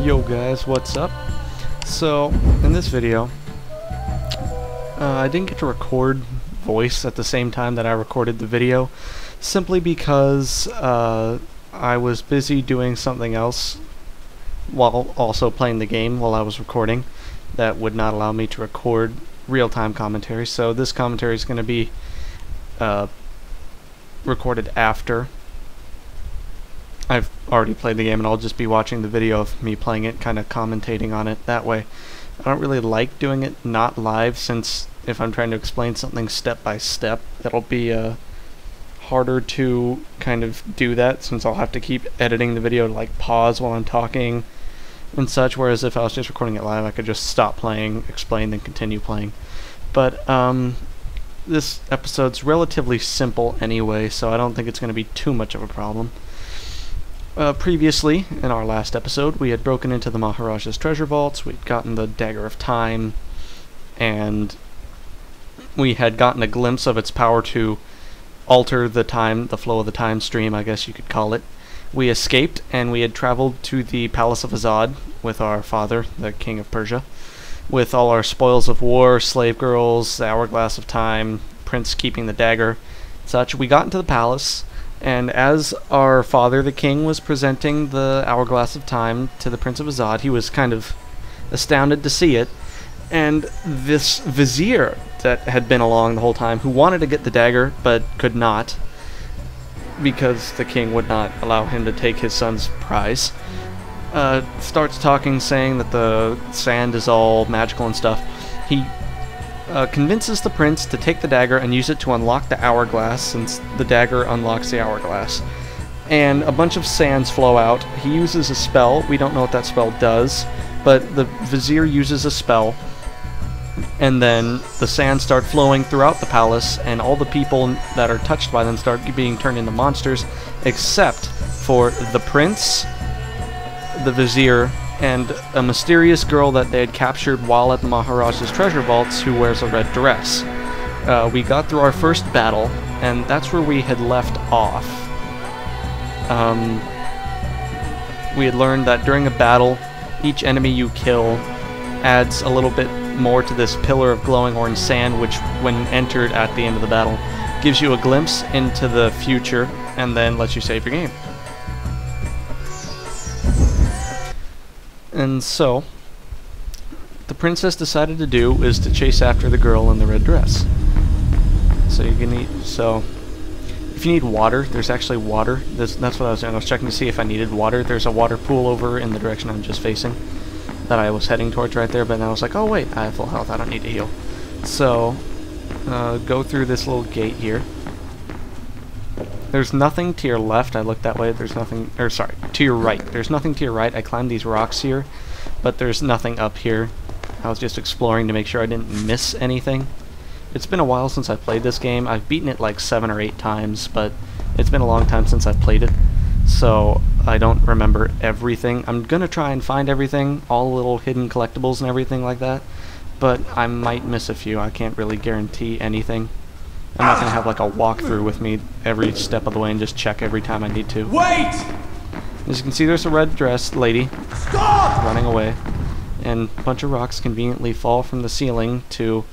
Yo guys, what's up? So, in this video, I didn't get to record voice at the same time that I recorded the video, simply because I was busy doing something else while also playing the game while I was recording that would not allow me to record real-time commentary. So this commentary is going to be recorded after I've already played the game, and I'll just be watching the video of me playing it, kind of commentating on it that way. I don't really like doing it not live, since if I'm trying to explain something step by step, that'll be harder to kind of do that, since I'll have to keep editing the video to like pause while I'm talking and such, whereas if I was just recording it live, I could just stop playing, explain, then continue playing. But this episode's relatively simple anyway, so I don't think it's going to be too much of a problem. Previously, in our last episode, we had broken into the Maharaja's treasure vaults, we'd gotten the Dagger of Time, and we had gotten a glimpse of its power to alter the flow of the time stream, I guess you could call it. We escaped, and we had traveled to the Palace of Azad with our father, the King of Persia, with all our spoils of war, slave girls, the Hourglass of Time, Prince keeping the dagger, such. We got into the palace, and as our father, the king, was presenting the Hourglass of Time to the Prince of Azad, he was kind of astounded to see it, and this vizier that had been along the whole time, who wanted to get the dagger but could not, because the king would not allow him to take his son's prize, starts talking, saying that the sand is all magical and stuff. He convinces the prince to take the dagger and use it to unlock the hourglass, since the dagger unlocks the hourglass. And a bunch of sands flow out. He uses a spell. We don't know what that spell does, but the vizier uses a spell, and then the sands start flowing throughout the palace, and all the people that are touched by them start being turned into monsters, except for the prince, the vizier, and a mysterious girl that they had captured while at the Maharaja's treasure vaults, who wears a red dress. We got through our first battle, and that's where we had left off. We had learned that during a battle, each enemy you kill adds a little bit more to this pillar of glowing orange sand, which, when entered at the end of the battle, gives you a glimpse into the future, and then lets you save your game. And so, the princess decided to do is to chase after the girl in the red dress. So you can if you need water, there's actually water. That's what I was doing. I was checking to see if I needed water. There's a water pool over in the direction I'm just facing that I was heading towards right there, but then I was like, oh wait, I have full health, I don't need to heal. So, go through this little gate here. There's nothing to your left. I looked that way. There's nothing, or sorry, to your right. There's nothing to your right. I climbed these rocks here, but there's nothing up here. I was just exploring to make sure I didn't miss anything. It's been a while since I played this game. I've beaten it like 7 or 8 times, but it's been a long time since I've played it, so I don't remember everything. I'm gonna try and find everything, all the little hidden collectibles and everything like that, but I might miss a few. I can't really guarantee anything. I'm not going to have like a walkthrough with me every step of the way and just check every time I need to. Wait! As you can see, there's a red dressed lady running away, and a bunch of rocks conveniently fall from the ceiling to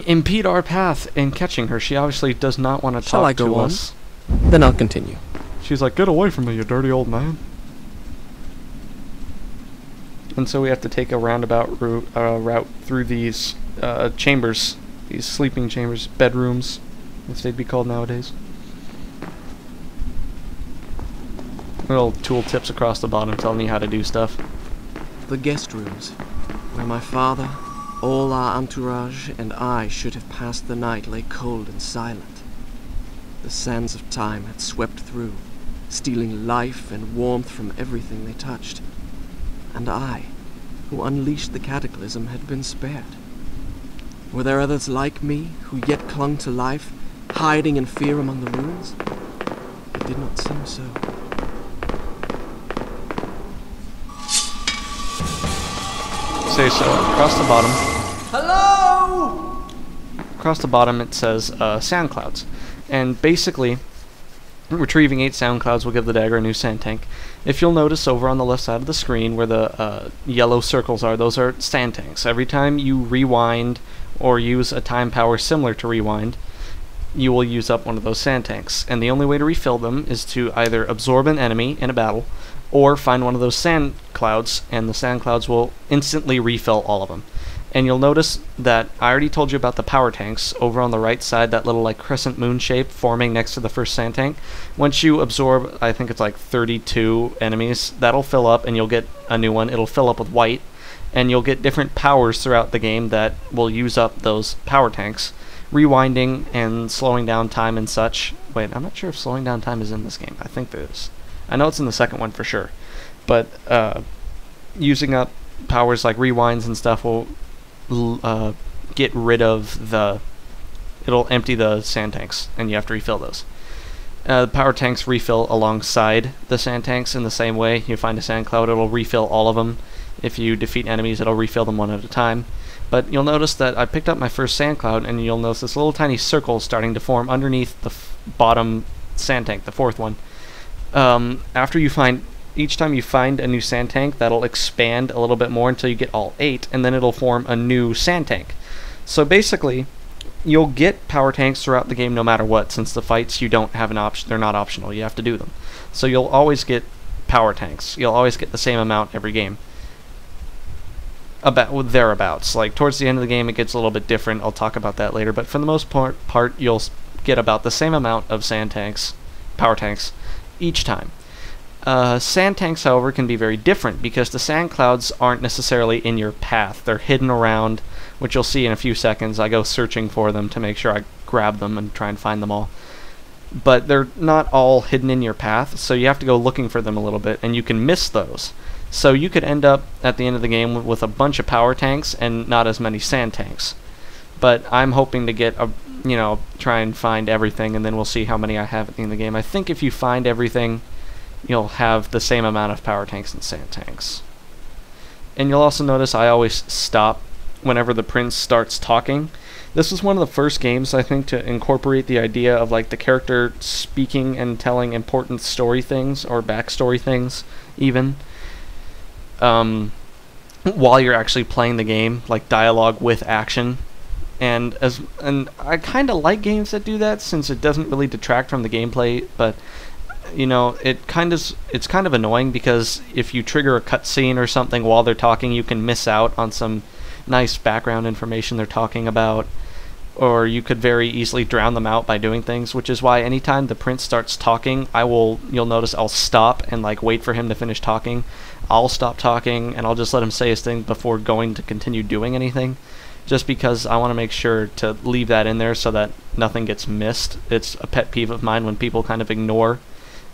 impede our path in catching her. She obviously does not want to talk to us. Then I'll continue. She's like, get away from me, you dirty old man. And so we have to take a roundabout route through these chambers. These sleeping chambers, bedrooms, as they'd be called nowadays. Little tool tips across the bottom telling you how to do stuff. The guest rooms, where my father, all our entourage, and I should have passed the night, lay cold and silent. The sands of time had swept through, stealing life and warmth from everything they touched. And I, who unleashed the cataclysm, had been spared. Were there others like me, who yet clung to life, hiding in fear among the ruins? It did not seem so. Say so. Across the bottom. Hello! Across the bottom it says sand clouds. And basically, retrieving 8 sound clouds will give the dagger a new sand tank. If you'll notice over on the left side of the screen where the yellow circles are, those are sand tanks. Every time you rewind or use a time power similar to rewind, you will use up one of those sand tanks. And the only way to refill them is to either absorb an enemy in a battle or find one of those sand clouds, and the sand clouds will instantly refill all of them. And you'll notice that I already told you about the power tanks over on the right side, that little like crescent moon shape forming next to the first sand tank. Once you absorb, I think it's like 32 enemies, that'll fill up and you'll get a new one. It'll fill up with white, and you'll get different powers throughout the game that will use up those power tanks, rewinding and slowing down time and such. Wait, I'm not sure if slowing down time is in this game. I think there is. I know it's in the second one for sure. But using up powers like rewinds and stuff will get rid of it'll empty the sand tanks, and you have to refill those. The power tanks refill alongside the sand tanks in the same way. You find a sand cloud, it'll refill all of them. If you defeat enemies, it'll refill them one at a time. But you'll notice that I picked up my first sand cloud, and you'll notice this little tiny circle starting to form underneath the bottom sand tank, the fourth one. Each time you find a new sand tank, that'll expand a little bit more until you get all 8, and then it'll form a new sand tank. So basically, you'll get power tanks throughout the game no matter what, since the fights you don't have an option, they're not optional, you have to do them. So you'll always get power tanks. You'll always get the same amount every game. About thereabouts. Like towards the end of the game it gets a little bit different, I'll talk about that later, but for the most part you'll get about the same amount of sand tanks, power tanks, each time. Sand tanks, however, can be very different because the sand clouds aren't necessarily in your path. They're hidden around, which you'll see in a few seconds. I go searching for them to make sure I grab them and try and find them all. But they're not all hidden in your path, so you have to go looking for them a little bit, and you can miss those. So you could end up at the end of the game with a bunch of power tanks and not as many sand tanks. But I'm hoping to get try and find everything, and then we'll see how many I have at the end of the game. I think if you find everything, you'll have the same amount of power tanks and sand tanks. And you'll also notice I always stop whenever the prince starts talking. This was one of the first games, I think, to incorporate the idea of like the character speaking and telling important story things, or backstory things, even, while you're actually playing the game, like dialogue with action. And I kind of like games that do that, since it doesn't really detract from the gameplay, but it's kind of annoying because if you trigger a cutscene or something while they're talking, you can miss out on some nice background information they're talking about, or you could very easily drown them out by doing things, which is why anytime the prince starts talking, you'll notice I'll stop and like wait for him to finish talking. I'll stop talking and I'll just let him say his thing before going to continue doing anything, just because I want to make sure to leave that in there so that nothing gets missed. It's a pet peeve of mine when people kind of ignore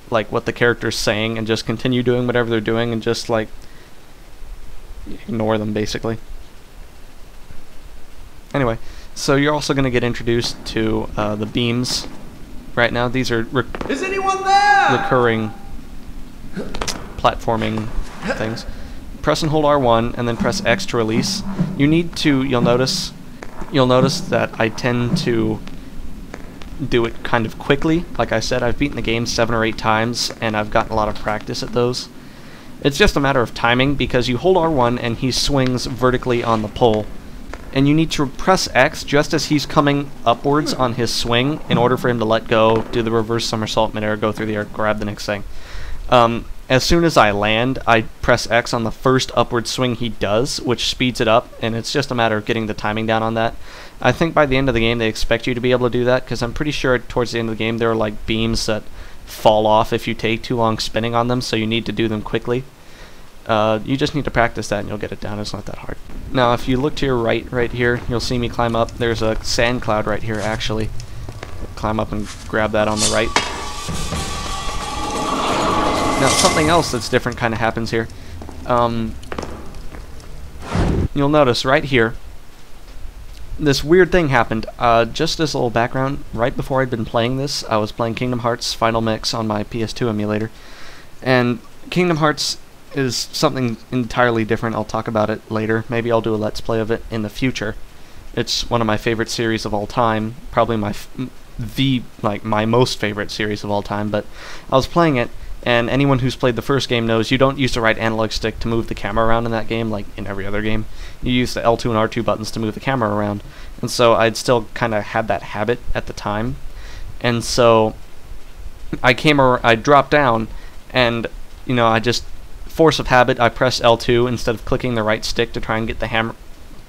like what the character's saying and just continue doing whatever they're doing and just like ignore them, basically. Anyway, so you're also going to get introduced to the beams right now. These are Is anyone there? recurring platforming things. Press and hold R1 and then press X to release. You'll notice that I tend to do it kind of quickly. Like I said, I've beaten the game 7 or 8 times and I've gotten a lot of practice at those. It's just a matter of timing, because you hold R1 and he swings vertically on the pole, and you need to press X just as he's coming upwards on his swing in order for him to let go, do the reverse somersault midair, go through the air, grab the next thing. As soon as I land, I press X on the first upward swing he does, which speeds it up, and it's just a matter of getting the timing down on that. I think by the end of the game they expect you to be able to do that, because I'm pretty sure towards the end of the game there are like beams that fall off if you take too long spinning on them, so you need to do them quickly. You just need to practice that and you'll get it down. It's not that hard. Now if you look to your right here, you'll see me climb up. There's a sand cloud right here actually. Climb up and grab that on the right. Now something else that's different kind of happens here. You'll notice right here, this weird thing happened. Just as a little background, right before I'd been playing this, I was playing Kingdom Hearts Final Mix on my PS2 emulator. And Kingdom Hearts is something entirely different. I'll talk about it later. Maybe I'll do a Let's Play of it in the future. It's one of my favorite series of all time. Probably my most favorite series of all time. But I was playing it, And anyone who's played the first game knows you don't use the right analog stick to move the camera around in that game, like in every other game. You use the L2 and R2 buttons to move the camera around. And so I'd still kind of had that habit at the time. And so I dropped down, and I just, force of habit, I pressed L2 instead of clicking the right stick to try and get the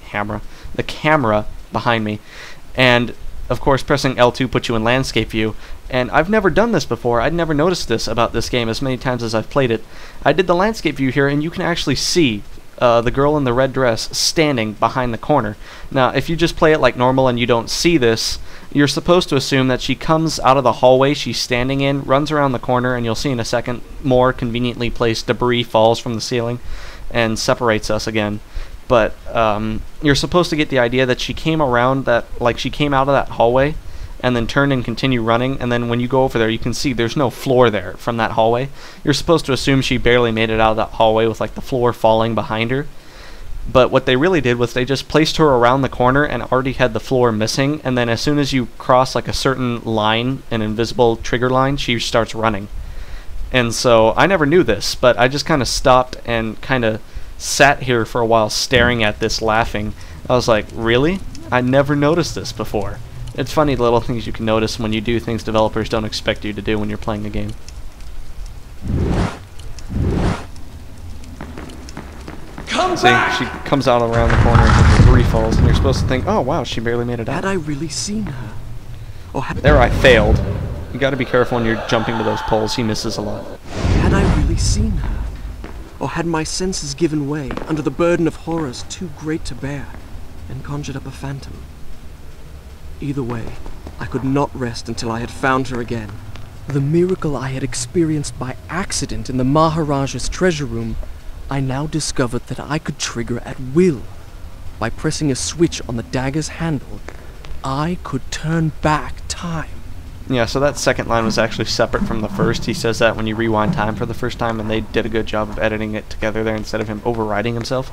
camera behind me. And of course, pressing L2 puts you in landscape view. And I've never done this before. I'd never noticed this about this game as many times as I've played it. I did the landscape view here, and you can actually see the girl in the red dress standing behind the corner. Now, if you just play it like normal and you don't see this, you're supposed to assume that she comes out of the hallway she's standing in, runs around the corner, and you'll see in a second more conveniently placed debris falls from the ceiling and separates us again. But you're supposed to get the idea that she came around she came out of that hallway and then turned and continued running, and then when you go over there you can see there's no floor there from that hallway. You're supposed to assume she barely made it out of that hallway with like the floor falling behind her. But what they really did was they just placed her around the corner and already had the floor missing, and then as soon as you cross like a certain line, an invisible trigger line, she starts running. And so I never knew this, but I just kind of stopped and kind of sat here for a while staring at this, laughing. I was like, really? I never noticed this before. It's funny, the little things you can notice when you do things developers don't expect you to do when you're playing a game. She comes out around the corner and the debris falls, and you're supposed to think, oh wow, she barely made it out. Had I really seen her? Or there I failed. You gotta be careful when you're jumping to those poles, he misses a lot. Had I really seen her? Or had my senses given way under the burden of horrors too great to bear, and conjured up a phantom? Either way, I could not rest until I had found her again. The miracle I had experienced by accident in the Maharaja's treasure room, I now discovered that I could trigger at will. By pressing a switch on the dagger's handle, I could turn back time. Yeah, so that second line was actually separate from the first. He says that when you rewind time for the first time, and they did a good job of editing it together there instead of him overriding himself.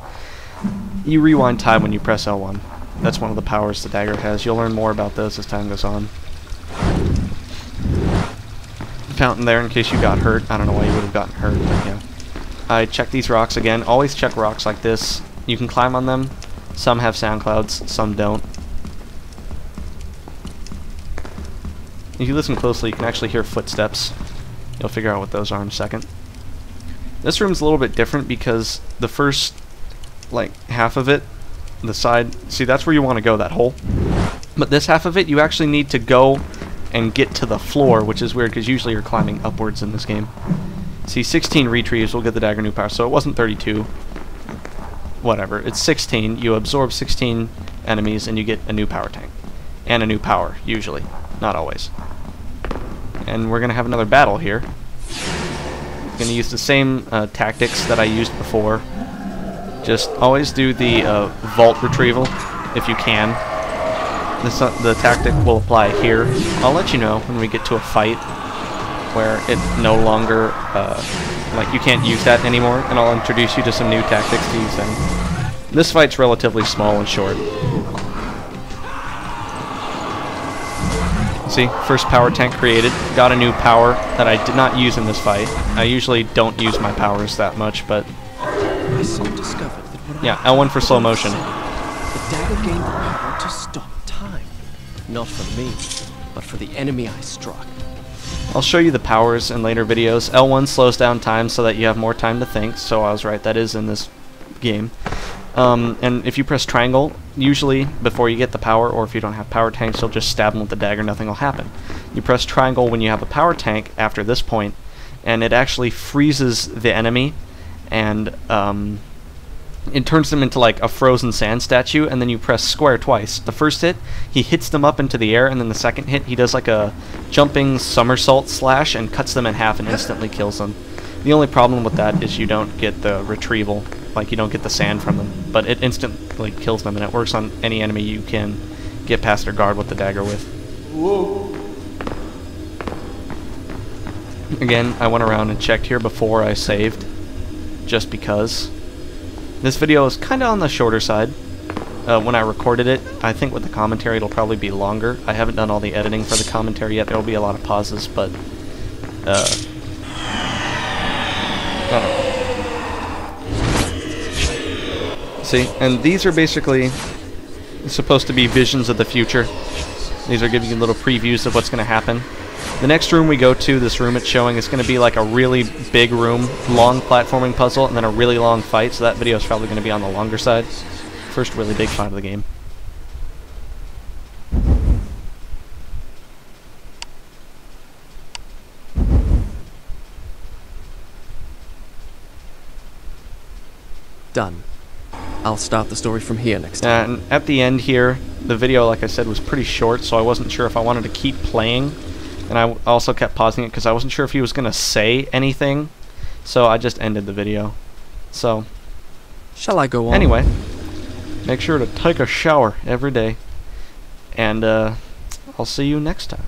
You rewind time when you press L1. That's one of the powers the dagger has. You'll learn more about those as time goes on. Fountain there in case you got hurt. I don't know why you would have gotten hurt, but yeah. I checked these rocks again. Always check rocks like this. You can climb on them. Some have sound clouds, some don't. If you listen closely, you can actually hear footsteps. You'll figure out what those are in a second. This room's a little bit different because the first, half of it, the side, see, that's where you want to go, that hole. But this half of it, you actually need to go and get to the floor, which is weird because usually you're climbing upwards in this game. See, 16 retrieves will get the dagger new power, so it wasn't 32. Whatever, it's 16. You absorb 16 enemies and you get a new power tank. And a new power, usually. Not always. And we're going to have another battle here. I'm going to use the same tactics that I used before. Just always do the vault retrieval if you can. The tactic will apply here. I'll let you know when we get to a fight where it no longer, you can't use that anymore, and I'll introduce you to some new tactics to use then. This fight's relatively small and short. See, first power tank created. Got a new power that I did not use in this fight. I usually don't use my powers that much, but I soon discovered that what yeah, L1 for slow motion. The dagger gained the power to stop time. Not for me, but for the enemy I struck. I'll show you the powers in later videos. L1 slows down time so that you have more time to think, so I was right, that is in this game. And if you press triangle, usually before you get the power, or if you don't have power tanks, you'll just stab them with the dagger, nothing will happen. You press triangle when you have a power tank after this point, and it actually freezes the enemy, and it turns them into like a frozen sand statue, and then you press square twice. The first hit, he hits them up into the air, and then the second hit, he does like a jumping somersault slash and cuts them in half and instantly kills them. The only problem with that is you don't get the retrieval, like you don't get the sand from them, but it instantly kills them, and it works on any enemy you can get past their guard with the dagger with. Whoa. Again, I went around and checked here before I saved, just because. This video is kind of on the shorter side. When I recorded it, I think with the commentary it'll probably be longer. I haven't done all the editing for the commentary yet. There will be a lot of pauses, but See, and these are basically supposed to be visions of the future. These are giving you little previews of what's going to happen. The next room we go to, this room it's showing, is going to be like a really big room, long platforming puzzle, and then a really long fight, so that video is probably going to be on the longer side. First really big fight of the game. Done. I'll start the story from here next time. And at the end here, the video, like I said, was pretty short, so I wasn't sure if I wanted to keep playing. And I also kept pausing it because I wasn't sure if he was going to say anything. So I just ended the video. So, Shall I go on? anyway, make sure to take a shower every day. And I'll see you next time.